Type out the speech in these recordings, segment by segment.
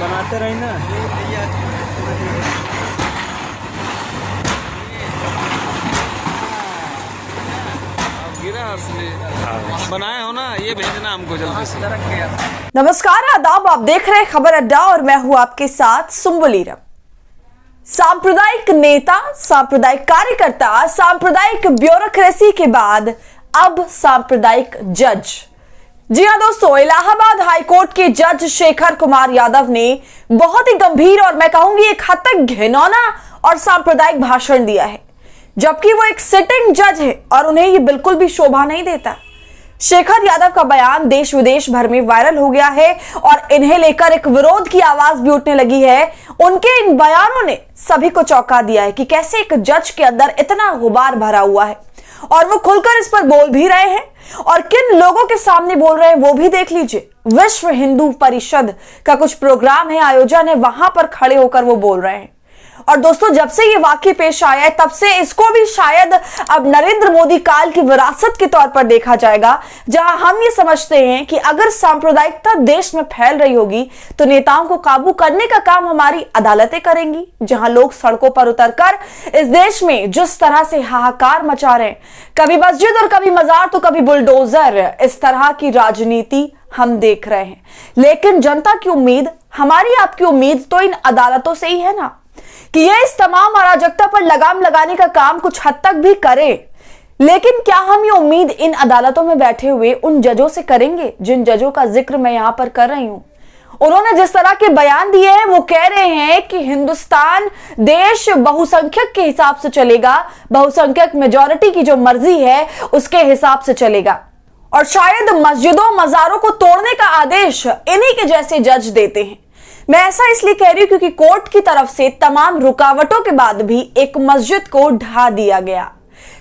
बनाते रही ना। बनाए हो ना, ये भेजना हमको जल्दी से। नमस्कार, आदाब। आप देख रहे हैं खबर अड्डा और मैं हूं आपके साथ सुम्बुल ईरम। सांप्रदायिक नेता, सांप्रदायिक कार्यकर्ता, सांप्रदायिक ब्यूरोक्रेसी के बाद अब सांप्रदायिक जज। जी हां दोस्तों, इलाहाबाद हाईकोर्ट के जज शेखर कुमार यादव ने बहुत ही गंभीर और मैं कहूंगी एक हद तक घिनौना और सांप्रदायिक भाषण दिया है, जबकि वो एक सिटिंग जज है और उन्हें ये बिल्कुल भी शोभा नहीं देता। शेखर यादव का बयान देश विदेश भर में वायरल हो गया है और इन्हें लेकर एक विरोध की आवाज भी उठने लगी है। उनके इन बयानों ने सभी को चौंका दिया है कि कैसे एक जज के अंदर इतना गुबार भरा हुआ है और वो खुलकर इस पर बोल भी रहे हैं और किन लोगों के सामने बोल रहे हैं वो भी देख लीजिए। विश्व हिंदू परिषद का कुछ प्रोग्राम है, आयोजन है, वहां पर खड़े होकर वो बोल रहे हैं। और दोस्तों, जब से ये वाकई पेश आया है तब से इसको भी शायद अब नरेंद्र मोदी काल की विरासत के तौर पर देखा जाएगा, जहां हम ये समझते हैं कि अगर सांप्रदायिकता देश में फैल रही होगी तो नेताओं को काबू करने का काम हमारी अदालतें करेंगी। जहां लोग सड़कों पर उतरकर इस देश में जिस तरह से हाहाकार मचा रहे हैं, कभी मस्जिद और कभी मजार तो कभी बुलडोजर, इस तरह की राजनीति हम देख रहे हैं। लेकिन जनता की उम्मीद, हमारी आपकी उम्मीद तो इन अदालतों से ही है ना, कि ये इस तमाम अराजकता पर लगाम लगाने का काम कुछ हद तक भी करे। लेकिन क्या हम ये उम्मीद इन अदालतों में बैठे हुए उन जजों से करेंगे जिन जजों का जिक्र मैं यहां पर कर रही हूं? उन्होंने जिस तरह के बयान दिए हैं वो कह रहे हैं कि हिंदुस्तान देश बहुसंख्यक के हिसाब से चलेगा, बहुसंख्यक मेजॉरिटी की जो मर्जी है उसके हिसाब से चलेगा और शायद मस्जिदों मजारों को तोड़ने का आदेश इन्हीं के जैसे जज देते हैं। मैं ऐसा इसलिए कह रही हूं क्योंकि कोर्ट की तरफ से तमाम रुकावटों के बाद भी एक मस्जिद को ढा दिया गया।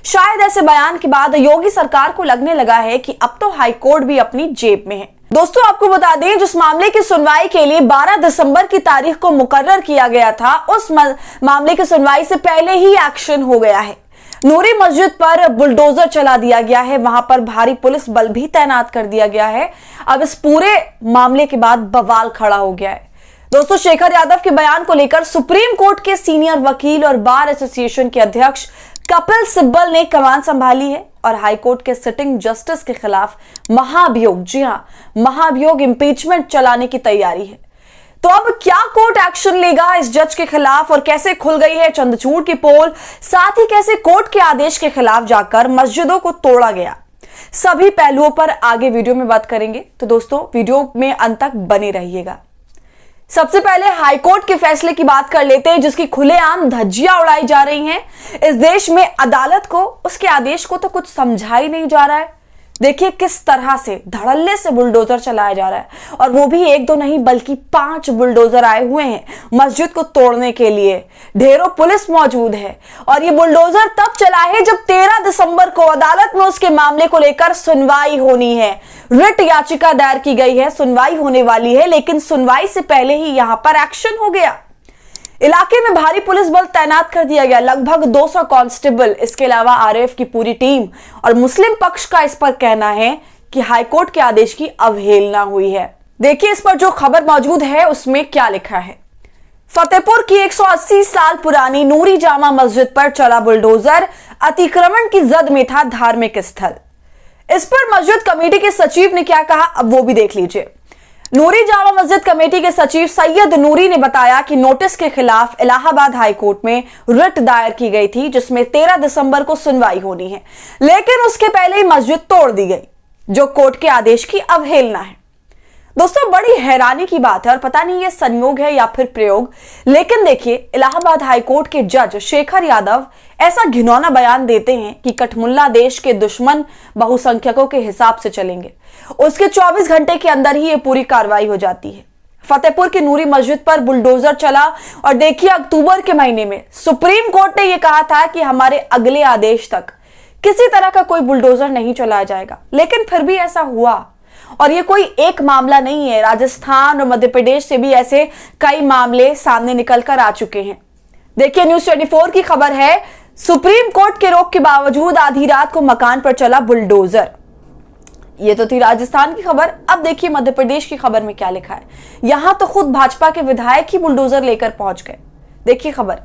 शायद ऐसे बयान के बाद योगी सरकार को लगने लगा है कि अब तो हाई कोर्ट भी अपनी जेब में है। दोस्तों, आपको बता दें, जिस मामले की सुनवाई के लिए 12 दिसंबर की तारीख को मुकर्रर किया गया था, उस मामले की सुनवाई से पहले ही एक्शन हो गया है। नूरी मस्जिद पर बुलडोजर चला दिया गया है, वहां पर भारी पुलिस बल भी तैनात कर दिया गया है। अब इस पूरे मामले के बाद बवाल खड़ा हो गया है। दोस्तों, शेखर यादव के बयान को लेकर सुप्रीम कोर्ट के सीनियर वकील और बार एसोसिएशन के अध्यक्ष कपिल सिब्बल ने कमान संभाली है और हाईकोर्ट के सिटिंग जस्टिस के खिलाफ महाभियोग, जी हां, महाभियोग इंपीचमेंट चलाने की तैयारी है। तो अब क्या कोर्ट एक्शन लेगा इस जज के खिलाफ और कैसे खुल गई है चंद्रचूड़ की पोल, साथ ही कैसे कोर्ट के आदेश के खिलाफ जाकर मस्जिदों को तोड़ा गया, सभी पहलुओं पर आगे वीडियो में बात करेंगे। तो दोस्तों, वीडियो में अंत तक बने रहिएगा। सबसे पहले हाईकोर्ट के फैसले की बात कर लेते हैं, जिसकी खुलेआम धज्जियां उड़ाई जा रही हैं। इस देश में अदालत को, उसके आदेश को तो कुछ समझा ही नहीं जा रहा है। देखिए किस तरह से धड़ल्ले से बुलडोजर चलाया जा रहा है और वो भी एक दो नहीं बल्कि 5 बुलडोजर आए हुए हैं मस्जिद को तोड़ने के लिए। ढेरों पुलिस मौजूद है और ये बुलडोजर तब चला है जब 13 दिसंबर को अदालत में उसके मामले को लेकर सुनवाई होनी है। रिट याचिका दायर की गई है, सुनवाई होने वाली है, लेकिन सुनवाई से पहले ही यहां पर एक्शन हो गया। इलाके में भारी पुलिस बल तैनात कर दिया गया, लगभग 200 कांस्टेबल, इसके अलावा आरएएफ की पूरी टीम। और मुस्लिम पक्ष का इस पर कहना है कि हाईकोर्ट के आदेश की अवहेलना हुई है। देखिए इस पर जो खबर मौजूद है उसमें क्या लिखा है। फतेहपुर की 180 साल पुरानी नूरी जामा मस्जिद पर चला बुलडोजर, अतिक्रमण की जद में था धार्मिक स्थल। इस पर मस्जिद कमेटी के सचिव ने क्या कहा, अब वो भी देख लीजिए। नूरी जामा मस्जिद कमेटी के सचिव सैयद नूरी ने बताया कि नोटिस के खिलाफ इलाहाबाद हाईकोर्ट में रिट दायर की गई थी, जिसमें 13 दिसंबर को सुनवाई होनी है, लेकिन उसके पहले ही मस्जिद तोड़ दी गई, जो कोर्ट के आदेश की अवहेलना है। दोस्तों, बड़ी हैरानी की बात है और पता नहीं ये संयोग है या फिर प्रयोग, लेकिन देखिए इलाहाबाद हाईकोर्ट के जज शेखर यादव ऐसा घिनौना बयान देते हैं कि कठमुल्ला देश के दुश्मन बहुसंख्यकों के हिसाब से चलेंगे। उसके 24 घंटे के अंदर ही ये पूरी कार्रवाई हो जाती है। फतेहपुर की नूरी मस्जिद पर बुलडोजर चला और देखिए अक्टूबर के महीने में सुप्रीम कोर्ट ने यह कहा था कि हमारे अगले आदेश तक किसी तरह का कोई बुलडोजर नहीं चलाया जाएगा, लेकिन फिर भी ऐसा हुआ। और ये कोई एक मामला नहीं है, राजस्थान और मध्य प्रदेश से भी ऐसे कई मामले सामने निकल कर आ चुके हैं। देखिए न्यूज़ 24 की खबर है, सुप्रीम कोर्ट के रोक के बावजूद आधी रात को मकान पर चला बुलडोजर। ये तो थी राजस्थान की खबर। अब देखिए मध्य प्रदेश की खबर में क्या लिखा है। यहां तो खुद भाजपा के विधायक ही बुलडोजर लेकर पहुंच गए। देखिए खबर,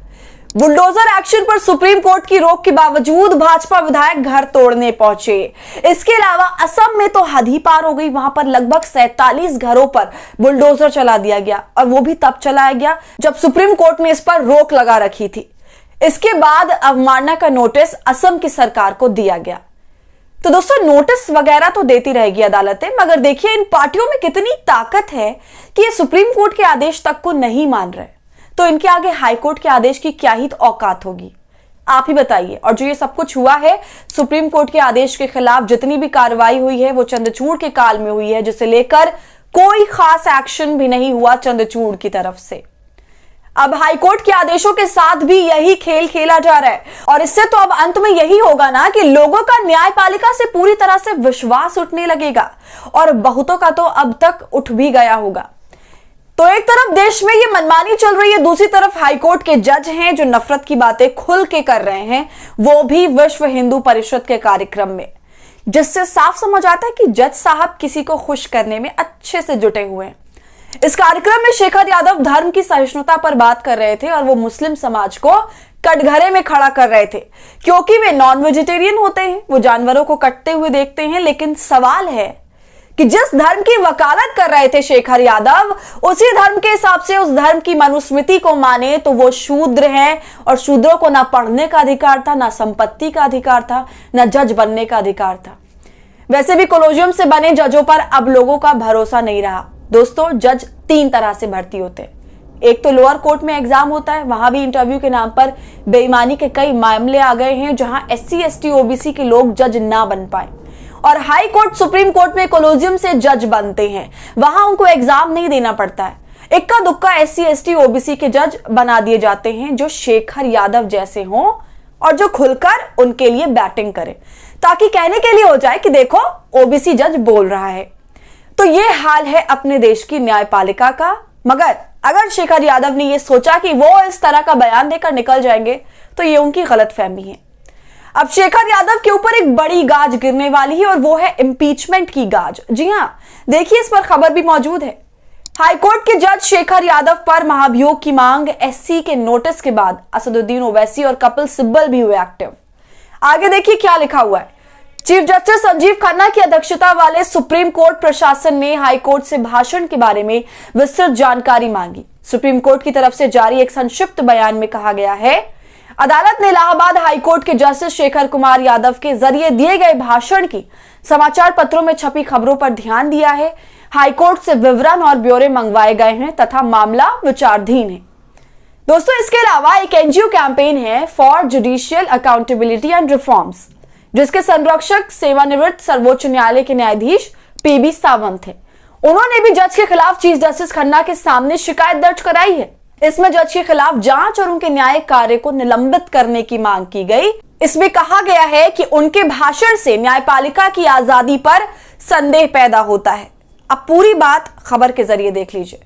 बुलडोजर एक्शन पर सुप्रीम कोर्ट की रोक के बावजूद भाजपा विधायक घर तोड़ने पहुंचे। इसके अलावा असम में तो हद ही पार हो गई। वहां पर लगभग 47 घरों पर बुलडोजर चला दिया गया और वो भी तब चलाया गया जब सुप्रीम कोर्ट ने इस पर रोक लगा रखी थी। इसके बाद अवमानना का नोटिस असम की सरकार को दिया गया। तो दोस्तों, नोटिस वगैरह तो देती रहेगी अदालतें, मगर देखिए इन पार्टियों में कितनी ताकत है कि ये सुप्रीम कोर्ट के आदेश तक को नहीं मान रहे, तो इनके आगे हाईकोर्ट के आदेश की क्या ही औकात होगी, आप ही बताइए। और जो ये सब कुछ हुआ है सुप्रीम कोर्ट के आदेश के खिलाफ, जितनी भी कार्रवाई हुई है वो चंद्रचूड़ के काल में हुई है, जिसे लेकर कोई खास एक्शन भी नहीं हुआ चंद्रचूड़ की तरफ से। अब हाईकोर्ट के आदेशों के साथ भी यही खेल खेला जा रहा है और इससे तो अब अंत में यही होगा ना कि लोगों का न्यायपालिका से पूरी तरह से विश्वास उठने लगेगा और बहुतों का तो अब तक उठ भी गया होगा। तो एक तरफ देश में ये मनमानी चल रही है, दूसरी तरफ हाईकोर्ट के जज हैं जो नफरत की बातें खुल के कर रहे हैं, वो भी विश्व हिंदू परिषद के कार्यक्रम में, जिससे साफ समझ आता है कि जज साहब किसी को खुश करने में अच्छे से जुटे हुए हैं। इस कार्यक्रम में शेखर यादव धर्म की सहिष्णुता पर बात कर रहे थे और वो मुस्लिम समाज को कटघरे में खड़ा कर रहे थे, क्योंकि वे नॉन वेजिटेरियन होते हैं, वो जानवरों को कटते हुए देखते हैं। लेकिन सवाल है कि जिस धर्म की वकालत कर रहे थे शेखर यादव, उसी धर्म के हिसाब से उस धर्म की मनुस्मृति को माने तो वो शूद्र हैं और शूद्रों को ना पढ़ने का अधिकार था, ना संपत्ति का अधिकार था, ना जज बनने का अधिकार था। वैसे भी कॉलेजियम से बने जजों पर अब लोगों का भरोसा नहीं रहा। दोस्तों, जज 3 तरह से भर्ती होते हैं। एक तो लोअर कोर्ट में एग्जाम होता है, वहां भी इंटरव्यू के नाम पर बेईमानी के कई मामले आ गए हैं जहां SC ST OBC के लोग जज ना बन पाए। और हाई कोर्ट सुप्रीम कोर्ट में कॉलेजियम से जज बनते हैं, वहां उनको एग्जाम नहीं देना पड़ता है। इक्का दुक्का SC ST OBC के जज बना दिए जाते हैं जो शेखर यादव जैसे हों और जो खुलकर उनके लिए बैटिंग करें, ताकि कहने के लिए हो जाए कि देखो OBC जज बोल रहा है। तो ये हाल है अपने देश की न्यायपालिका का। मगर अगर शेखर यादव ने यह सोचा कि वो इस तरह का बयान देकर निकल जाएंगे तो ये उनकी गलतफहमी है। अब शेखर यादव के ऊपर एक बड़ी गाज गिरने वाली है और वो है इंपीचमेंट की गाज। जी हां, देखिए इस पर खबर भी मौजूद है। हाईकोर्ट के जज शेखर यादव पर महाभियोग की मांग SC के नोटिस के बाद असदुद्दीन ओवैसी और कपिल सिब्बल भी हुए एक्टिव। आगे देखिए क्या लिखा हुआ है। चीफ जस्टिस संजीव खन्ना की अध्यक्षता वाले सुप्रीम कोर्ट प्रशासन ने हाईकोर्ट से भाषण के बारे में विस्तृत जानकारी मांगी। सुप्रीम कोर्ट की तरफ से जारी एक संक्षिप्त बयान में कहा गया है, अदालत ने इलाहाबाद हाईकोर्ट के जस्टिस शेखर कुमार यादव के जरिए दिए गए भाषण की समाचार पत्रों में छपी खबरों पर ध्यान दिया है। हाईकोर्ट से विवरण और ब्यौरे मंगवाए गए हैं तथा मामला विचाराधीन है। दोस्तों, इसके अलावा एक NGO कैंपेन है for judicial accountability and reforms, जिसके संरक्षक सेवानिवृत्त सर्वोच्च न्यायालय के न्यायाधीश PB सावंत है। उन्होंने भी जज के खिलाफ चीफ जस्टिस खन्ना के सामने शिकायत दर्ज कराई है। इसमें जज के खिलाफ जांच और उनके न्यायिक कार्य को निलंबित करने की मांग की गई। इसमें कहा गया है कि उनके भाषण से न्यायपालिका की आजादी पर संदेह पैदा होता है। अब पूरी बात खबर के जरिए देख लीजिए।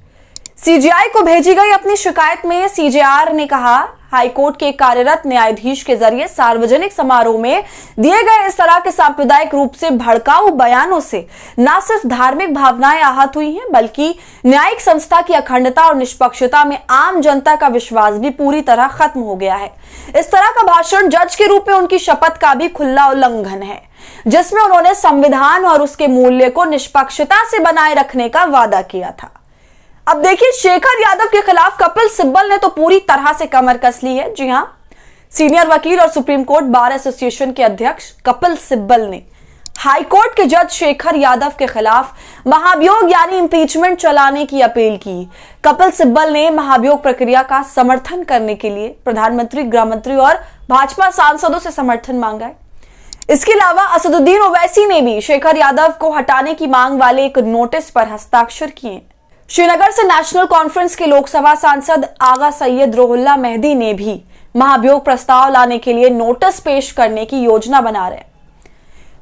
CJI को भेजी गई अपनी शिकायत में CJR ने कहा, हाईकोर्ट के कार्यरत न्यायाधीश के जरिए सार्वजनिक समारोह में दिए गए इस तरह के सांप्रदायिक रूप से भड़काऊ बयानों से न सिर्फ धार्मिक भावनाएं आहत हुई हैं, बल्कि न्यायिक संस्था की अखंडता और निष्पक्षता में आम जनता का विश्वास भी पूरी तरह खत्म हो गया है। इस तरह का भाषण जज के रूप में उनकी शपथ का भी खुला उल्लंघन है, जिसमें उन्होंने संविधान और उसके मूल्य को निष्पक्षता से बनाए रखने का वादा किया था। अब देखिए, शेखर यादव के खिलाफ कपिल सिब्बल ने तो पूरी तरह से कमर कस ली है। जी हां, सीनियर वकील और सुप्रीम कोर्ट बार एसोसिएशन के अध्यक्ष कपिल सिब्बल ने हाईकोर्ट के जज शेखर यादव के खिलाफ महाभियोग यानी इंपीचमेंट चलाने की अपील की। कपिल सिब्बल ने महाभियोग प्रक्रिया का समर्थन करने के लिए प्रधानमंत्री, गृह मंत्री और भाजपा सांसदों से समर्थन मांगा है। इसके अलावा असदुद्दीन ओवैसी ने भी शेखर यादव को हटाने की मांग वाले एक नोटिस पर हस्ताक्षर किए। श्रीनगर से नेशनल कॉन्फ्रेंस के लोकसभा सांसद आगा सैयद रोहुल्ला मेहदी ने भी महाभियोग प्रस्ताव लाने के लिए नोटिस पेश करने की योजना बना रहे हैं।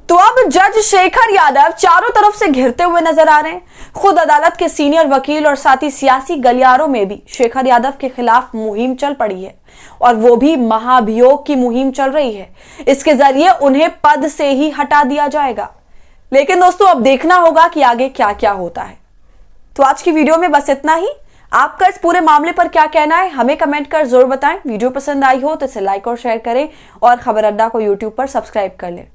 तो अब जज शेखर यादव चारों तरफ से घिरते हुए नजर आ रहे हैं। खुद अदालत के सीनियर वकील और साथ ही सियासी गलियारों में भी शेखर यादव के खिलाफ मुहिम चल पड़ी है और वो भी महाभियोग की मुहिम चल रही है। इसके जरिए उन्हें पद से ही हटा दिया जाएगा। लेकिन दोस्तों अब देखना होगा कि आगे क्या क्या होता है। तो आज की वीडियो में बस इतना ही। आपका इस पूरे मामले पर क्या कहना है हमें कमेंट कर जरूर बताएं। वीडियो पसंद आई हो तो इसे लाइक और शेयर करें और खबर अड्डा को यूट्यूब पर सब्सक्राइब कर लें।